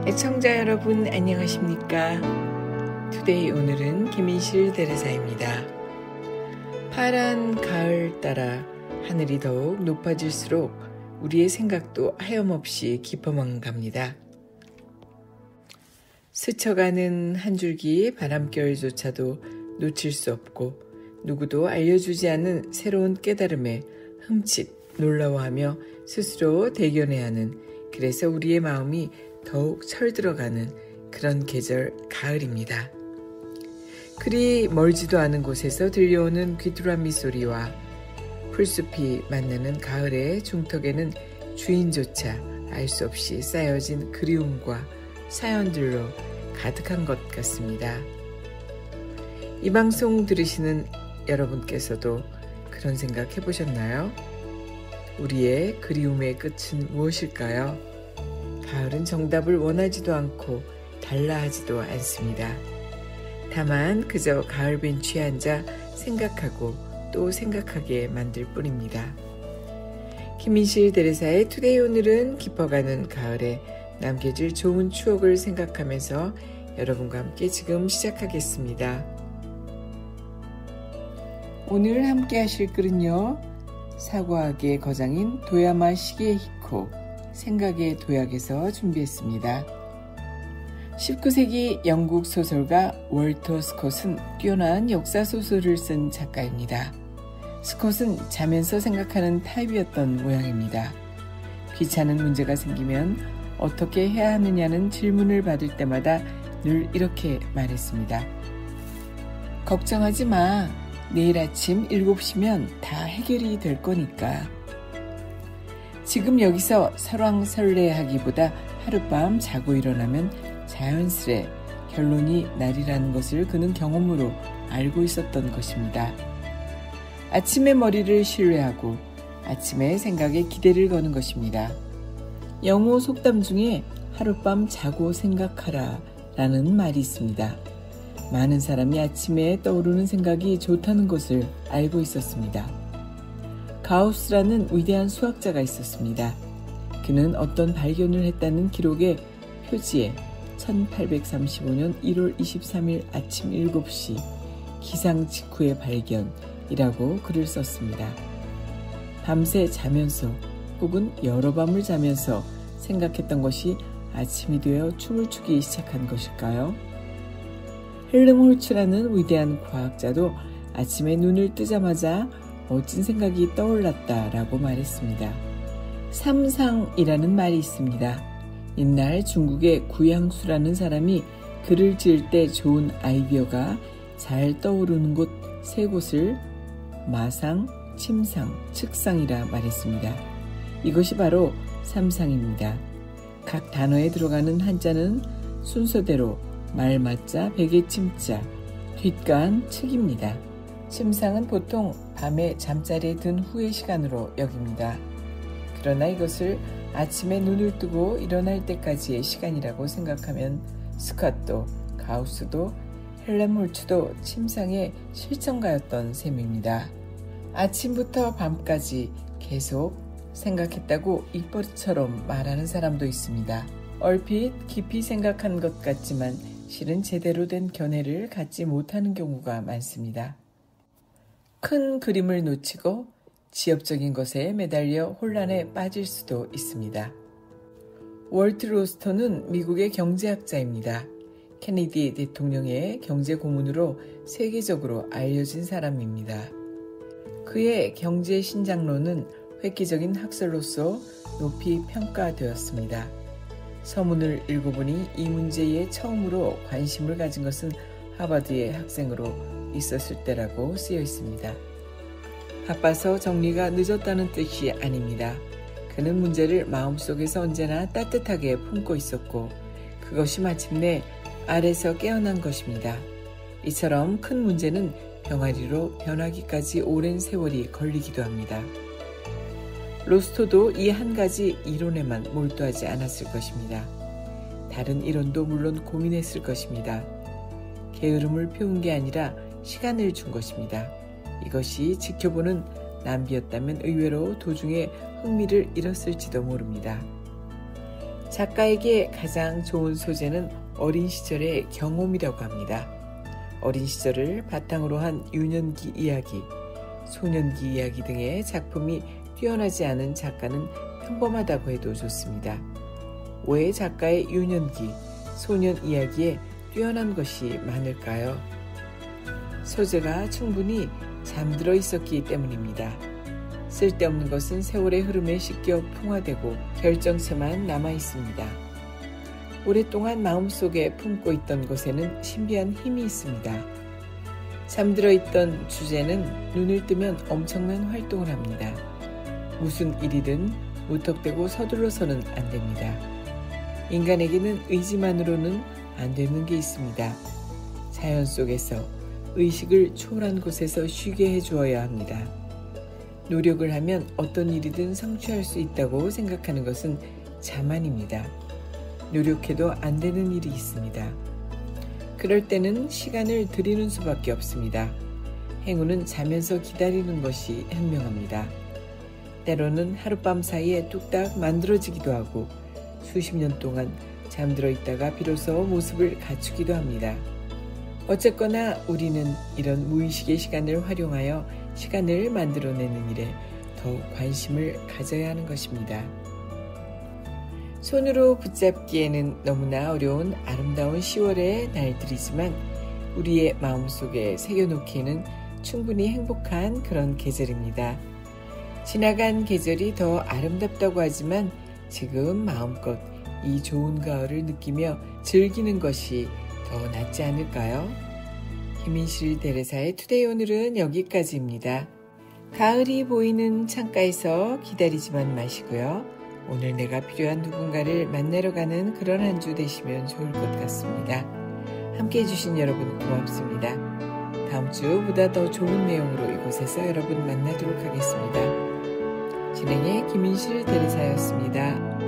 애청자 여러분 안녕하십니까? 투데이 오늘은 김인실 대레사입니다. 파란 가을 따라 하늘이 더욱 높아질수록 우리의 생각도 하염없이 깊어만 갑니다. 스쳐가는 한 줄기 바람결조차도 놓칠 수 없고 누구도 알려주지 않은 새로운 깨달음에 흠칫 놀라워하며 스스로 대견해야 하는, 그래서 우리의 마음이 더욱 철들어가는 그런 계절 가을입니다. 그리 멀지도 않은 곳에서 들려오는 귀뚜라미 소리와 풀숲이 만나는 가을의 중턱에는 주인조차 알 수 없이 쌓여진 그리움과 사연들로 가득한 것 같습니다. 이 방송 들으시는 여러분께서도 그런 생각 해보셨나요? 우리의 그리움의 끝은 무엇일까요? 가을은 정답을 원하지도 않고 달라하지도 않습니다. 다만 그저 가을 벤치에 앉아 생각하고 또 생각하게 만들 뿐입니다. 김인실 대레사의 투데이 오늘은 깊어가는 가을에 남겨질 좋은 추억을 생각하면서 여러분과 함께 지금 시작하겠습니다. 오늘 함께 하실 글은요, 사과학의 거장인 도야마 시게히코 생각의 도약에서 준비했습니다. 19세기 영국 소설가 월터 스콧은 뛰어난 역사소설을 쓴 작가입니다. 스콧은 자면서 생각하는 타입이었던 모양입니다. 귀찮은 문제가 생기면 어떻게 해야 하느냐는 질문을 받을 때마다 늘 이렇게 말했습니다. 걱정하지 마. 내일 아침 7시면 다 해결이 될 거니까. 지금 여기서 설왕설래하기보다 하룻밤 자고 일어나면 자연스레 결론이 나리라는 것을 그는 경험으로 알고 있었던 것입니다. 아침의 머리를 신뢰하고 아침의 생각에 기대를 거는 것입니다. 영어 속담 중에 하룻밤 자고 생각하라 라는 말이 있습니다. 많은 사람이 아침에 떠오르는 생각이 좋다는 것을 알고 있었습니다. 가우스라는 위대한 수학자가 있었습니다. 그는 어떤 발견을 했다는 기록의 표지에 1835년 1월 23일 아침 7시 기상 직후의 발견이라고 글을 썼습니다. 밤새 자면서 혹은 여러 밤을 자면서 생각했던 것이 아침이 되어 춤을 추기 시작한 것일까요? 헬름홀츠라는 위대한 과학자도 아침에 눈을 뜨자마자 멋진 생각이 떠올랐다라고 말했습니다. 삼상이라는 말이 있습니다. 옛날 중국의 구양수라는 사람이 글을 지을 때 좋은 아이디어가 잘 떠오르는 곳 세 곳을 마상, 침상, 측상이라 말했습니다. 이것이 바로 삼상입니다. 각 단어에 들어가는 한자는 순서대로 말맞자, 베개 침자, 뒷간, 측입니다. 침상은 보통 밤에 잠자리에 든 후의 시간으로 여깁니다. 그러나 이것을 아침에 눈을 뜨고 일어날 때까지의 시간이라고 생각하면 스캇도, 가우스도, 헬렘홀츠도 침상의 실천가였던 셈입니다. 아침부터 밤까지 계속 생각했다고 입버릇처럼 말하는 사람도 있습니다. 얼핏 깊이 생각한 것 같지만 실은 제대로 된 견해를 갖지 못하는 경우가 많습니다. 큰 그림을 놓치고 지엽적인 것에 매달려 혼란에 빠질 수도 있습니다. 월트 로스터는 미국의 경제학자입니다. 케네디 대통령의 경제 고문으로 세계적으로 알려진 사람입니다. 그의 경제 신장론은 획기적인 학설로서 높이 평가되었습니다. 서문을 읽어보니 이 문제에 처음으로 관심을 가진 것은 하버드의 학생으로 있었을 때라고 쓰여 있습니다. 바빠서 정리가 늦었다는 뜻이 아닙니다. 그는 문제를 마음속에서 언제나 따뜻하게 품고 있었고 그것이 마침내 알에서 깨어난 것입니다. 이처럼 큰 문제는 병아리로 변하기까지 오랜 세월이 걸리기도 합니다. 로스터도 이 한 가지 이론에만 몰두하지 않았을 것입니다. 다른 이론도 물론 고민했을 것입니다. 게으름을 피운 게 아니라 시간을 준 것입니다. 이것이 지켜보는 낭비였다면 의외로 도중에 흥미를 잃었을지도 모릅니다. 작가에게 가장 좋은 소재는 어린 시절의 경험이라고 합니다. 어린 시절을 바탕으로 한 유년기 이야기, 소년기 이야기 등의 작품이 뛰어나지 않은 작가는 평범하다고 해도 좋습니다. 왜 작가의 유년기, 소년 이야기에 뛰어난 것이 많을까요? 소재가 충분히 잠들어 있었기 때문입니다. 쓸데없는 것은 세월의 흐름에 씻겨 풍화되고 결정체만 남아 있습니다. 오랫동안 마음속에 품고 있던 것에는 신비한 힘이 있습니다. 잠들어 있던 주제는 눈을 뜨면 엄청난 활동을 합니다. 무슨 일이든 무턱대고 서둘러서는 안 됩니다. 인간에게는 의지만으로는 안 되는 게 있습니다. 자연 속에서 의식을 초월한 곳에서 쉬게 해주어야 합니다. 노력을 하면 어떤 일이든 성취할 수 있다고 생각하는 것은 자만입니다. 노력해도 안 되는 일이 있습니다. 그럴 때는 시간을 들이는 수밖에 없습니다. 행운은 자면서 기다리는 것이 현명합니다. 때로는 하룻밤 사이에 뚝딱 만들어지기도 하고 수십 년 동안 잠들어 있다가 비로소 모습을 갖추기도 합니다. 어쨌거나 우리는 이런 무의식의 시간을 활용하여 시간을 만들어내는 일에 더 관심을 가져야 하는 것입니다. 손으로 붙잡기에는 너무나 어려운 아름다운 10월의 날들이지만 우리의 마음속에 새겨놓기에는 충분히 행복한 그런 계절입니다. 지나간 계절이 더 아름답다고 하지만 지금 마음껏 이 좋은 가을을 느끼며 즐기는 것이 더 낫지 않을까요? 김인실 대레사의 투데이 오늘은 여기까지입니다. 가을이 보이는 창가에서 기다리지만 마시고요. 오늘 내가 필요한 누군가를 만나러 가는 그런 한 주 되시면 좋을 것 같습니다. 함께 해주신 여러분 고맙습니다. 다음 주보다 더 좋은 내용으로 이곳에서 여러분 만나도록 하겠습니다. 진행의 김인실 대리사였습니다.